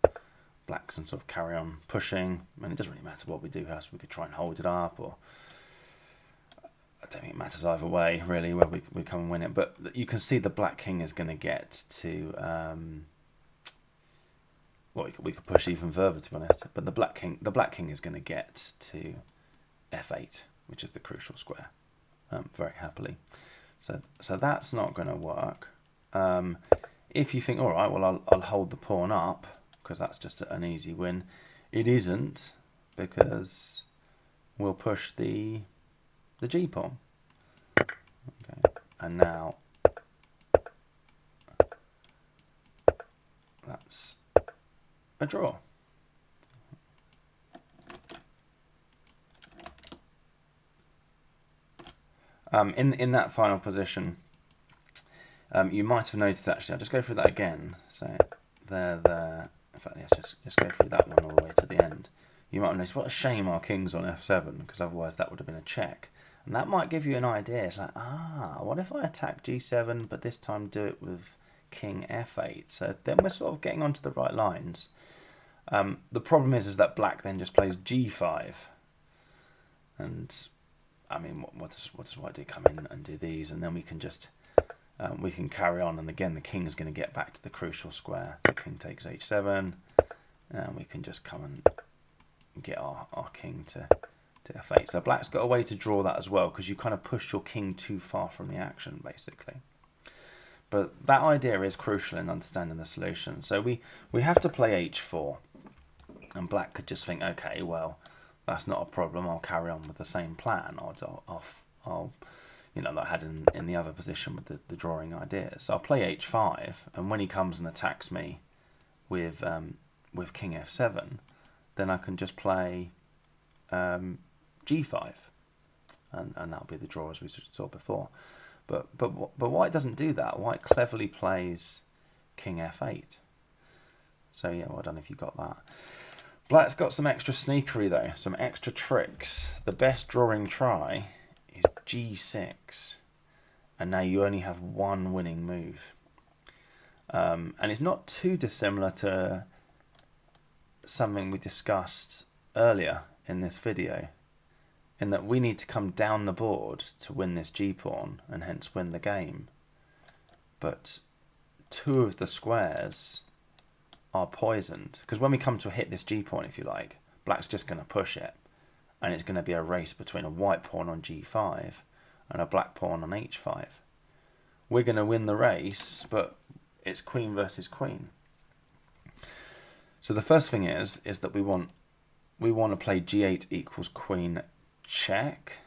black can sort of carry on pushing, and it doesn't really matter what we do here, so we could try and hold it up, or I don't think it matters either way, really, where we come and win it. But you can see the black king is going to get to, well, we could push even further, to be honest. But the black king is going to get to f8, which is the crucial square, very happily. So that's not going to work. If you think, all right, well, I'll hold the pawn up because that's just an easy win. It isn't, because we'll push the g pawn. Okay, and now that's a draw. In that final position, you might have noticed, actually, I'll just go through that again. So there. In fact, let's just go through that one all the way to the end. You might have noticed, what a shame our king's on f7, because otherwise that would have been a check. And that might give you an idea. It's like, what if I attack g7, but this time do it with king f8? So then we're sort of getting onto the right lines. The problem is that black then just plays g5. And, I mean, what does white do? Come in and do these, and then we can just... we can carry on, and again the king is going to get back to the crucial square. So king takes h7, and we can just come and get our king to f8. So black's got a way to draw that as well, because you kind of pushed your king too far from the action, basically. But that idea is crucial in understanding the solution. So we have to play h4, and black could just think, okay, well, that's not a problem, I'll carry on with the same plan. I'll you know, that I had in the other position with the drawing ideas. So I'll play h5, and when he comes and attacks me with king f7, then I can just play g5, and that'll be the draw as we saw before. But white doesn't do that. White cleverly plays king f8. So yeah, well done if you got that. Black's got some extra sneakery though, some extra tricks. The best drawing try is g6, and now you only have one winning move, and it's not too dissimilar to something we discussed earlier in this video, in that we need to come down the board to win this g-pawn and hence win the game, but two of the squares are poisoned, because when we come to hit this g-pawn, if you like, black's just going to push it, and it's going to be a race between a white pawn on g5 and a black pawn on h5. We're going to win the race, but it's queen versus queen. So the first thing is that we want to play g8 equals queen check.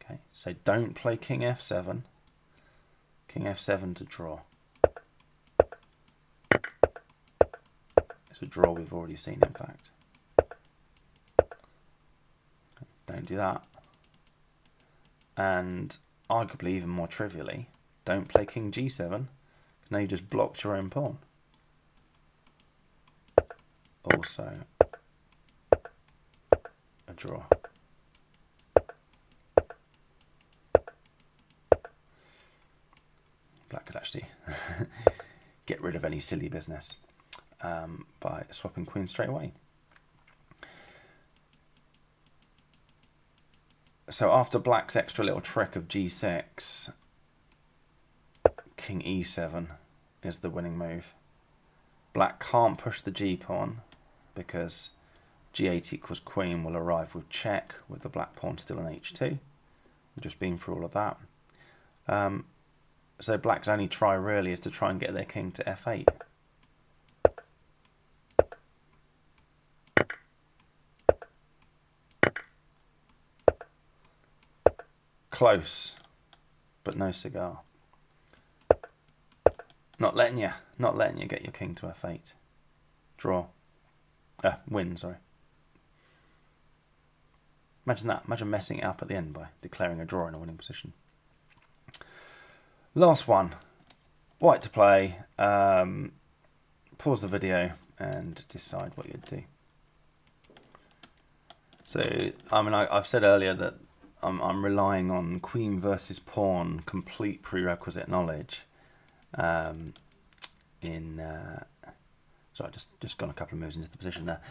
Okay, so don't play king f7. King f7 to draw. It's a draw we've already seen, in fact. Don't do that. And arguably, even more trivially, don't play king g7. Now you just blocked your own pawn. Also a draw. Black could actually get rid of any silly business by swapping queen straight away. So after black's extra little trick of g6, king e7 is the winning move. Black can't push the g-pawn because g8 equals queen will arrive with check, with the black pawn still on h2. We've just been through all of that. So black's only try really is to try and get their king to f8. Close, but no cigar. Not letting you get your king to f8. Draw. Win, sorry. Imagine that. Imagine messing it up at the end by declaring a draw in a winning position. Last one. White to play. Pause the video and decide what you'd do. So, I mean, I've said earlier that I'm relying on queen versus pawn complete prerequisite knowledge. Sorry, just gone a couple of moves into the position there.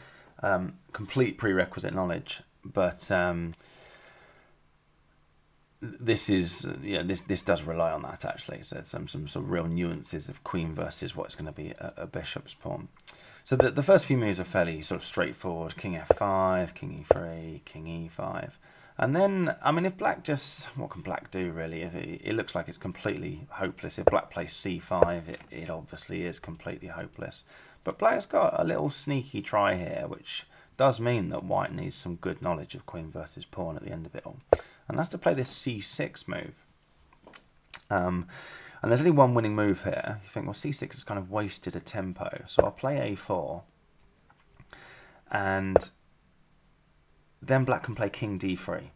Complete prerequisite knowledge, but this is this does rely on that actually. So there's some sort of real nuances of queen versus what's going to be a bishop's pawn. So the first few moves are fairly sort of straightforward: king f5, king e3, king e5, and then I mean, if black just, what can black do really? If it looks like it's completely hopeless. If black plays c5, it obviously is completely hopeless. But black's got a little sneaky try here, which does mean that white needs some good knowledge of queen versus pawn at the end of it all. And that's to play this c6 move. And there's only one winning move here. You think, well, c6 has kind of wasted a tempo. So I'll play a4. And then black can play king d3.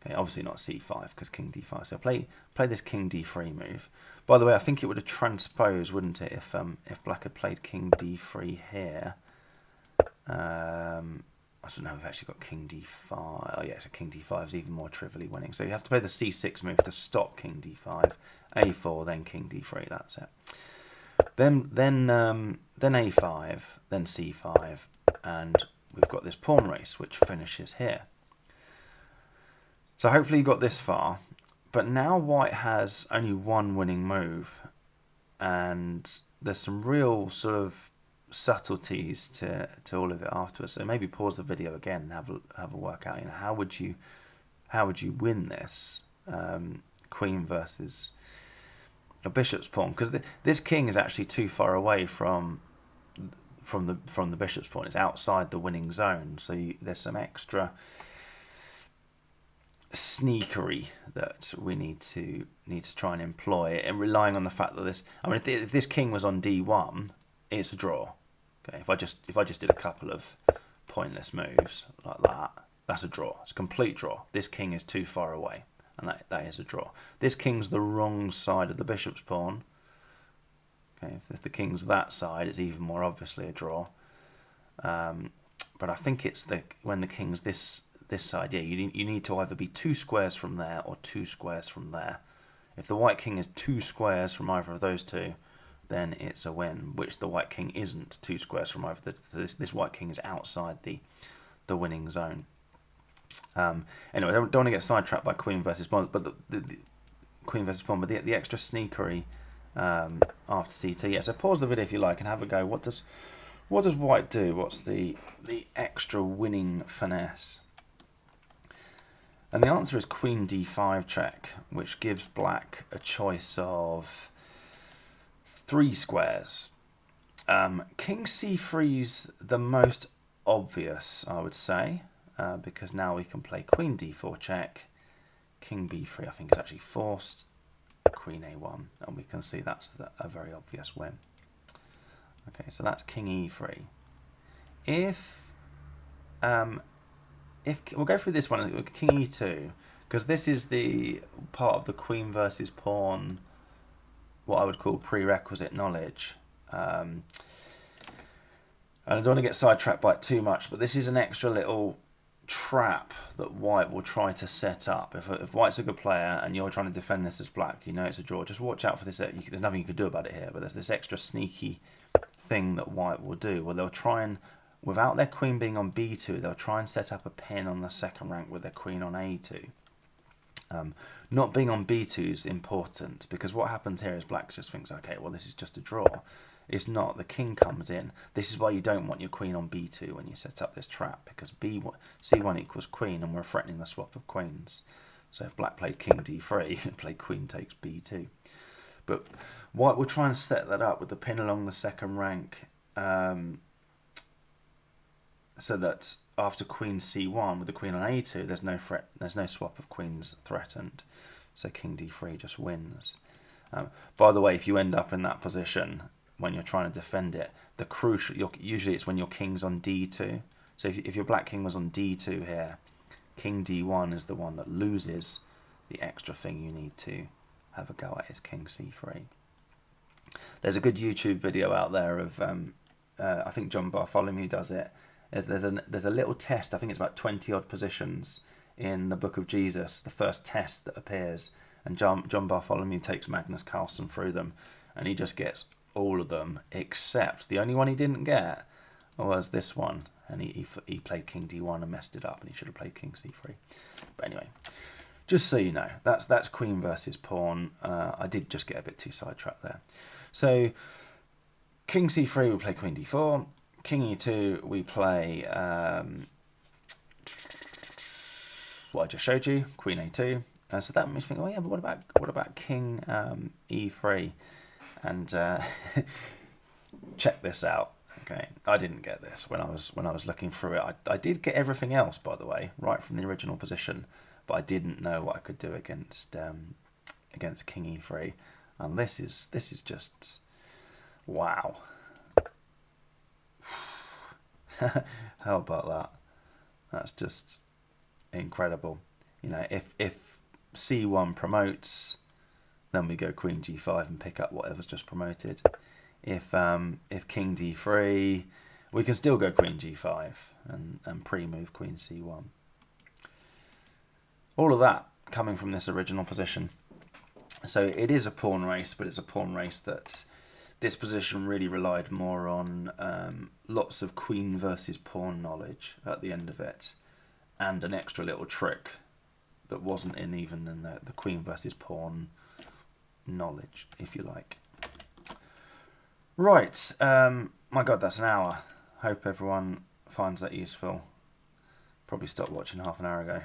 Okay, obviously not c5 because king d5. So play this king d3 move. By the way, I think it would have transposed, wouldn't it, if black had played king d3 here. I don't know, we've actually got king d5. Oh yeah, so king d5 is even more trivially winning. So you have to play the c6 move to stop king d5, a4, then king d3. That's it. Then a5, then c5, and we've got this pawn race which finishes here. So hopefully you got this far, but now white has only one winning move, and there's some real sort of subtleties to all of it afterwards. So maybe pause the video again and have a work out. You know, how would you win this queen versus a bishop's pawn? Because this king is actually too far away from the bishop's pawn. It's outside the winning zone. So there's some extra sneakery that we need to try and employ, and relying on the fact that this. I mean, if this king was on d1, it's a draw. Okay, if I just did a couple of pointless moves like that, that's a draw. It's a complete draw. This king is too far away, and that is a draw. This king's the wrong side of the bishop's pawn. Okay, if the king's that side, it's even more obviously a draw. But I think it's when the king's this side. Yeah, you need to either be 2 squares from there or 2 squares from there. If the white king is 2 squares from either of those two, then it's a win, which the white king isn't 2 squares from either. This white king is outside the winning zone. Anyway, I don't want to get sidetracked by queen versus pawn, but the queen versus pawn, but the extra sneakery after c2. Yeah, so pause the video if you like and have a go. What does white do? What's the extra winning finesse? And the answer is queen d5 check, which gives black a choice of 3 squares. King c3's the most obvious, I would say, because now we can play queen d4 check, king b3 I think is actually forced, queen a1, and we can see that's a very obvious win. Okay, so that's king e3. If we'll go through this one, king e2, because this is the part of the queen versus pawn, what I would call prerequisite knowledge. And I don't want to get sidetracked by it too much, but this is an extra little trap that white will try to set up. If white's a good player and you're trying to defend this as black, you know it's a draw. Just watch out for this. There's nothing you can do about it here, but there's this extra sneaky thing that white will do, where they'll try and, without their queen being on b2, they'll try and set up a pin on the second rank with their queen on a2. Not being on b2 is important, because what happens here is black just thinks, okay, well, this is just a draw. It's not. The king comes in. This is why you don't want your queen on b2 when you set up this trap, because c1 equals queen, and we're threatening the swap of queens. So if black played king d3, play queen takes b2. But white will try and set that up with the pin along the second rank, so that after queen c1 with the queen on a2, there's no threat, there's no swap of queens threatened, so king d3 just wins. By the way, if you end up in that position when you're trying to defend it, the crucial, usually it's when your king's on d2. So if your black king was on d2 here, king d1 is the one that loses. The extra thing you need to have a go at is king c3. There's a good YouTube video out there of I think John Bartholomew does it. There's a little test, I think it's about 20 odd positions in the Book of Jesus, the first test that appears, and John Bartholomew takes Magnus Carlsen through them, and he just gets all of them, except the only one he didn't get was this one, and he played king d1 and messed it up, and he should have played king c3. But anyway, just so you know, that's queen versus pawn. I did just get a bit too sidetracked there. So king c3, we play queen d4. King e2, we play what I just showed you, queen a2. So that makes me think, oh yeah, but what about king e3? And check this out. Okay, I didn't get this when I was looking through it. I did get everything else, by the way, right from the original position, but I didn't know what I could do against king e3. And this is just wow. How about that? That's just incredible. You know, if c1 promotes, then we go queen g5 and pick up whatever's just promoted. If king d3, we can still go queen g5 and pre-move queen c1. All of that coming from this original position. So it is a pawn race, but it's a pawn race that this position really relied more on lots of queen versus pawn knowledge at the end of it, and an extra little trick that wasn't in the queen versus pawn knowledge, if you like. Right, my God, that's an hour. Hope everyone finds that useful. Probably stopped watching half an hour ago.